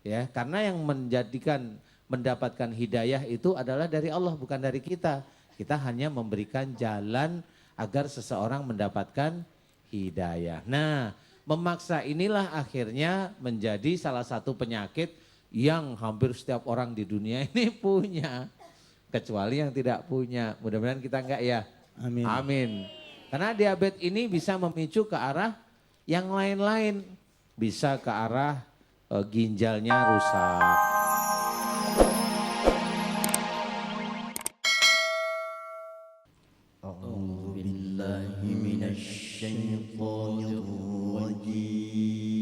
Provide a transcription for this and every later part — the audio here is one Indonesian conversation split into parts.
Ya, karena yang mendapatkan hidayah itu adalah dari Allah, bukan dari kita. Kita hanya memberikan jalan agar seseorang mendapatkan hidayah. Nah, memaksa inilah akhirnya menjadi salah satu penyakit yang hampir setiap orang di dunia ini punya. Kecuali yang tidak punya. Mudah-mudahan kita enggak ya. Amin. Amin. Karena diabetes ini bisa memicu ke arah yang lain-lain. Bisa ke arah ginjalnya rusak. A'udzu billahi minasy syaithanir rajim.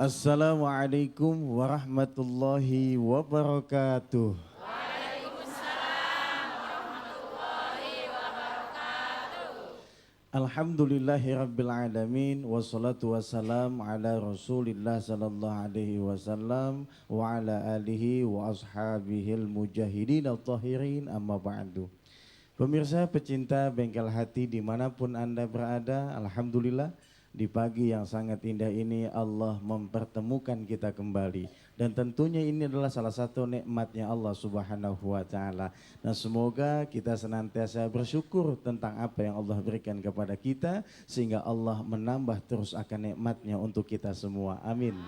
Assalamualaikum warahmatullahi wabarakatuh. Waalaikumsalam warahmatullahi wabarakatuh. Alhamdulillahirabbil alamin wassalatu wassalam ala Rasulillah sallallahu alaihi wasallam wa ala alihi wa ashabihil mujahidin at-tahirin amma ba'du. Pemirsa pecinta Bengkel Hati dimanapun Anda berada, alhamdulillah di pagi yang sangat indah ini Allah mempertemukan kita kembali. Dan tentunya ini adalah salah satu nikmatnya Allah subhanahu wa ta'ala. Dan semoga kita senantiasa bersyukur tentang apa yang Allah berikan kepada kita, sehingga Allah menambah terus akan nikmatnya untuk kita semua. Amin.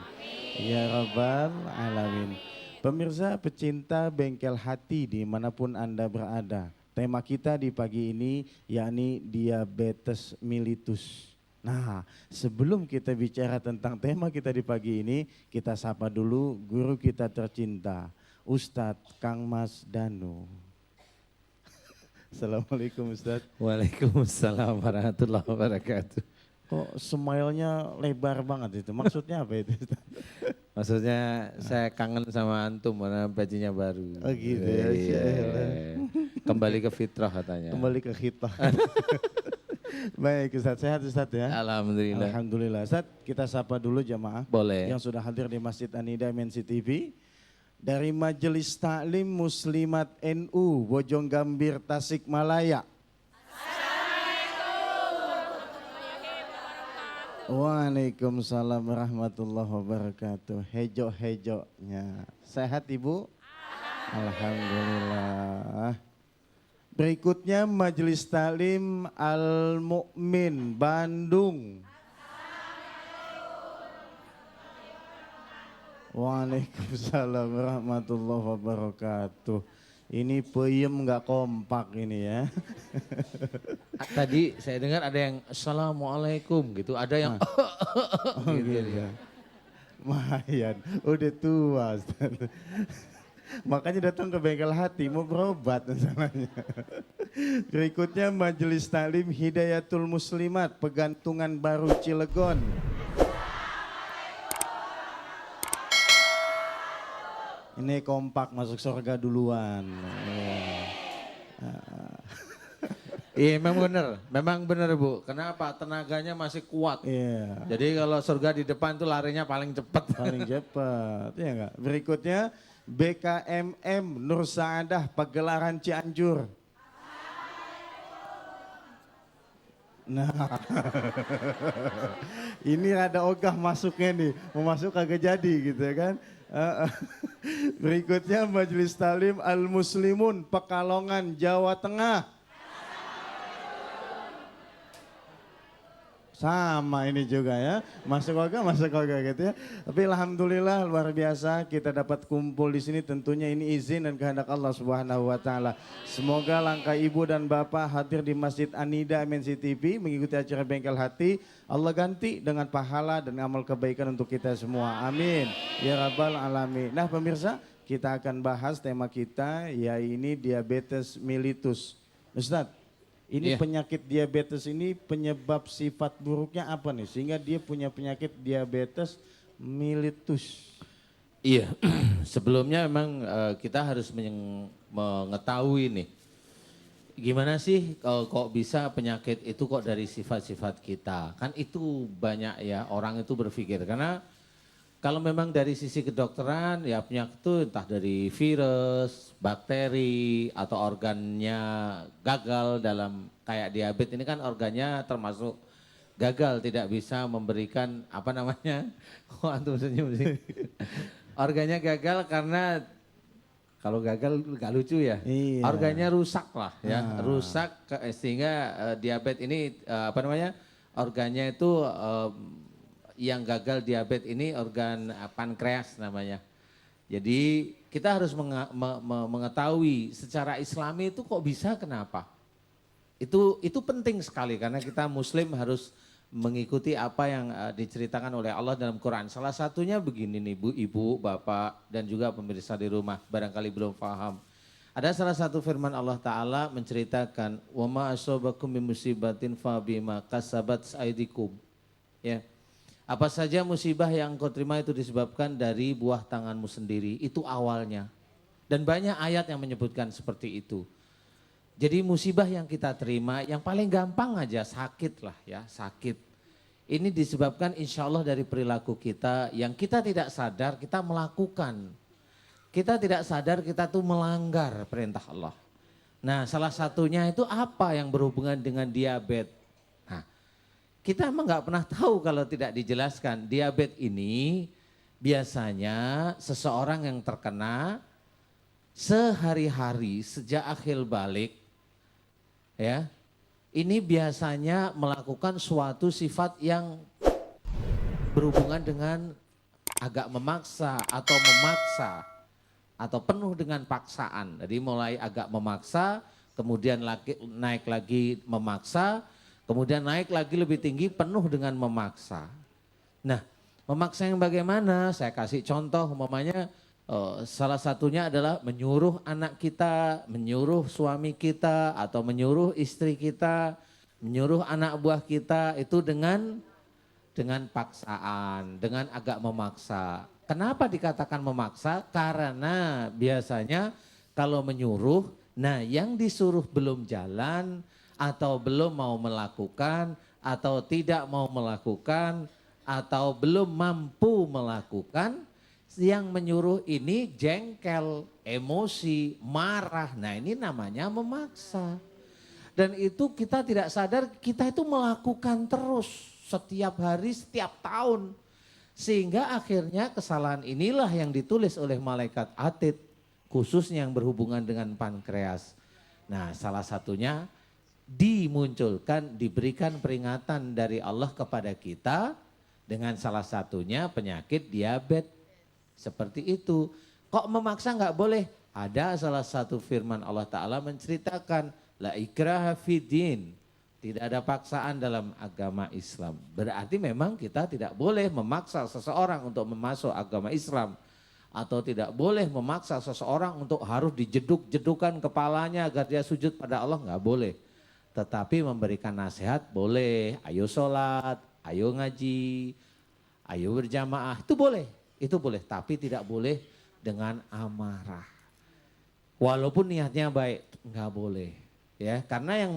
Ya Rabbal Alamin. Pemirsa pecinta Bengkel Hati dimanapun Anda berada, tema kita di pagi ini yakni diabetes mellitus. Nah, sebelum kita bicara tentang tema kita di pagi ini, kita sapa dulu guru kita tercinta, Ustadz Kang Mas Danu. Assalamualaikum Ustadz. Waalaikumsalam warahmatullahi wabarakatuh. Kok smile-nya lebar banget itu, maksudnya apa itu Ustadz? Maksudnya saya kangen sama antum karena bajunya baru. Oh gitu ya. Kembali ke fitrah katanya. Kembali ke khitrah. Baik Ustadz, sehat Ustadz ya? Alhamdulillah. Alhamdulillah. Ustadz, kita sapa dulu jamaah Boleh. yang sudah hadir di Masjid Anida MNC TV. Dari Majelis Taklim Muslimat NU Bojonggambir Tasikmalaya. Waalaikumsalam warahmatullahi wabarakatuh. Hejo-hejonya. Sehat Ibu? Alhamdulillah. Berikutnya Majelis Taklim Al-Mu'min Bandung. Waalaikumsalam warahmatullahi wabarakatuh. Ini peyem nggak kompak ini ya. Tadi saya dengar ada yang assalamualaikum gitu, ada yang Oh gitu ya. Mayan, udah tua Ustaz. Makanya datang ke bengkel hati mau berobat masalahnya. Berikutnya Majelis Taklim Hidayatul Muslimat Pegantungan Baru Cilegon. Ini kompak masuk surga duluan. Iya memang benar Bu. Kenapa? Tenaganya masih kuat. Iya. Jadi kalau surga di depan tuh larinya paling cepat. Paling cepat, ya enggak? Berikutnya BKMM Nur Saadah Pagelaran Cianjur. Nah, ini rada ogah masuknya nih, mau masuk kagak jadi gitu ya kan. Berikutnya Majelis Taklim Al Muslimun Pekalongan Jawa Tengah. Sama ini juga ya, masuk ogah gitu ya. Tapi alhamdulillah luar biasa kita dapat kumpul di sini, tentunya ini izin dan kehendak Allah Subhanahu wa taala. Semoga langkah ibu dan bapak hadir di Masjid Anida MNC TV mengikuti acara Bengkel Hati, Allah ganti dengan pahala dan amal kebaikan untuk kita semua. Amin ya rabbal alamin. Nah pemirsa, kita akan bahas tema kita yaitu diabetes mellitus. Ustadz, ini penyakit diabetes ini penyebab sifat buruknya apa nih? Sehingga dia punya penyakit diabetes mellitus. Iya, sebelumnya memang kita harus mengetahui nih. Gimana sih kok bisa penyakit itu kok dari sifat-sifat kita? Kan itu banyak ya orang itu berpikir. Karena kalau memang dari sisi kedokteran ya penyakit itu entah dari virus, bakteri atau organnya gagal dalam kayak diabetes ini kan organnya termasuk gagal tidak bisa memberikan apa namanya? Oh antum senyum sih. Organnya gagal karena kalau gagal gak lucu ya. Iya. Organnya rusak lah ya, rusak sehingga diabetes ini apa namanya? Organnya itu yang gagal diabetes ini organ pankreas namanya. Jadi kita harus mengetahui secara Islami itu kok bisa kenapa. Itu penting sekali karena kita Muslim harus mengikuti apa yang diceritakan oleh Allah dalam Quran. Salah satunya begini nih Bu, Ibu, Bapak dan juga pemirsa di rumah barangkali belum paham. Ada salah satu firman Allah Ta'ala menceritakan wa ma asobakum min musibatin fa bima kasabat aydikum. Ya. Apa saja musibah yang kau terima itu disebabkan dari buah tanganmu sendiri, itu awalnya. Dan banyak ayat yang menyebutkan seperti itu. Jadi musibah yang kita terima, yang paling gampang aja sakit lah ya, sakit. Ini disebabkan insya Allah dari perilaku kita yang kita tidak sadar kita melakukan. Kita tidak sadar kita tuh melanggar perintah Allah. Nah salah satunya itu apa yang berhubungan dengan diabetes. Kita emang nggak pernah tahu kalau tidak dijelaskan. Diabetes ini biasanya seseorang yang terkena sehari-hari sejak akhir balik, ya, ini biasanya melakukan suatu sifat yang berhubungan dengan agak memaksa atau penuh dengan paksaan. Jadi mulai agak memaksa, kemudian naik lagi memaksa. Kemudian naik lagi lebih tinggi penuh dengan memaksa. Nah memaksa yang bagaimana? Saya kasih contoh umpamanya salah satunya adalah menyuruh anak kita, menyuruh suami kita atau menyuruh istri kita, menyuruh anak buah kita itu dengan paksaan, dengan agak memaksa. Kenapa dikatakan memaksa? Karena biasanya kalau menyuruh, nah yang disuruh belum jalan, atau belum mau melakukan, atau tidak mau melakukan, atau belum mampu melakukan, yang menyuruh ini jengkel, emosi, marah. Nah ini namanya memaksa. Dan itu kita tidak sadar kita itu melakukan terus setiap hari, setiap tahun. Sehingga akhirnya kesalahan inilah yang ditulis oleh malaikat atid, khususnya yang berhubungan dengan pankreas. Nah salah satunya dimunculkan, diberikan peringatan dari Allah kepada kita dengan salah satunya penyakit diabetes. Seperti itu. Kok memaksa nggak boleh? Ada salah satu firman Allah Ta'ala menceritakan, la ikraha fiddin. Tidak ada paksaan dalam agama Islam. Berarti memang kita tidak boleh memaksa seseorang untuk masuk agama Islam. Atau tidak boleh memaksa seseorang untuk harus dijeduk-jedukan kepalanya agar dia sujud pada Allah, nggak boleh. Tetapi memberikan nasihat boleh, ayo sholat, ayo ngaji, ayo berjamaah, itu boleh. Tapi tidak boleh dengan amarah. Walaupun niatnya baik, nggak boleh. Ya, karena yang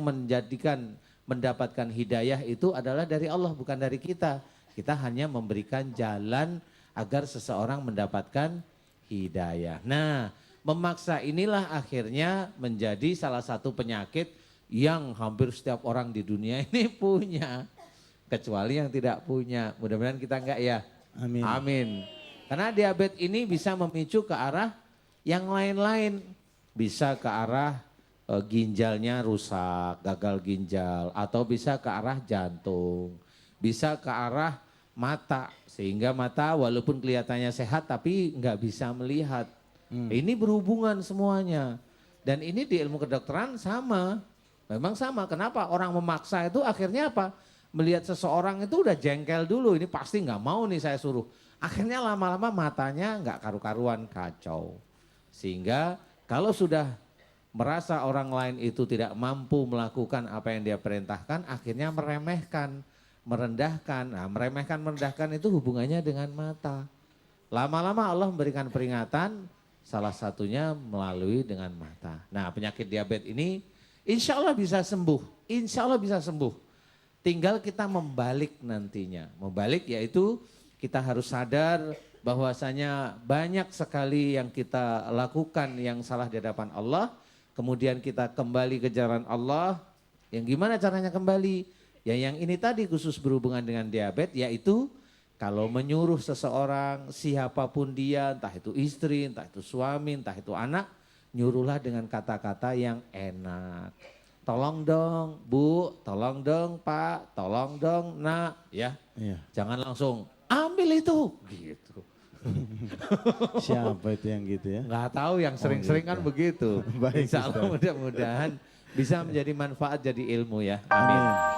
mendapatkan hidayah itu adalah dari Allah, bukan dari kita. Kita hanya memberikan jalan agar seseorang mendapatkan hidayah. Nah, memaksa inilah akhirnya menjadi salah satu penyakit yang hampir setiap orang di dunia ini punya. Kecuali yang tidak punya. Mudah-mudahan kita enggak ya. Amin. Amin. Karena diabetes ini bisa memicu ke arah yang lain-lain. Bisa ke arah ginjalnya rusak, gagal ginjal, atau bisa ke arah jantung, bisa ke arah mata, sehingga mata walaupun kelihatannya sehat tapi nggak bisa melihat. Ini berhubungan semuanya, dan ini di ilmu kedokteran sama, memang sama. Kenapa orang memaksa itu akhirnya apa? Melihat seseorang itu udah jengkel dulu, ini pasti nggak mau nih saya suruh. Akhirnya lama-lama matanya nggak karu-karuan, kacau. Sehingga kalau sudah merasa orang lain itu tidak mampu melakukan apa yang dia perintahkan, akhirnya meremehkan, merendahkan. Nah, merendahkan itu hubungannya dengan mata. Lama-lama Allah memberikan peringatan, salah satunya melalui dengan mata. Nah, penyakit diabetes ini insya Allah bisa sembuh, insya Allah bisa sembuh. Tinggal kita membalik nantinya. Membalik yaitu kita harus sadar bahwasanya banyak sekali yang kita lakukan yang salah di hadapan Allah. Kemudian kita kembali ke jalan Allah. Yang gimana caranya kembali? Ya yang ini tadi khusus berhubungan dengan diabetes, yaitu kalau menyuruh seseorang, siapapun dia, entah itu istri, entah itu suami, entah itu anak, nyuruhlah dengan kata-kata yang enak. Tolong dong Bu, tolong dong Pak, tolong dong Nak, ya. Iya. Jangan langsung ambil itu, gitu. Siapa itu yang gitu ya? Nggak tahu, yang sering-sering kan begitu. Baik, Insya Allah Ustaz. mudah-mudahan bisa menjadi manfaat, jadi ilmu ya. Amin. Amin.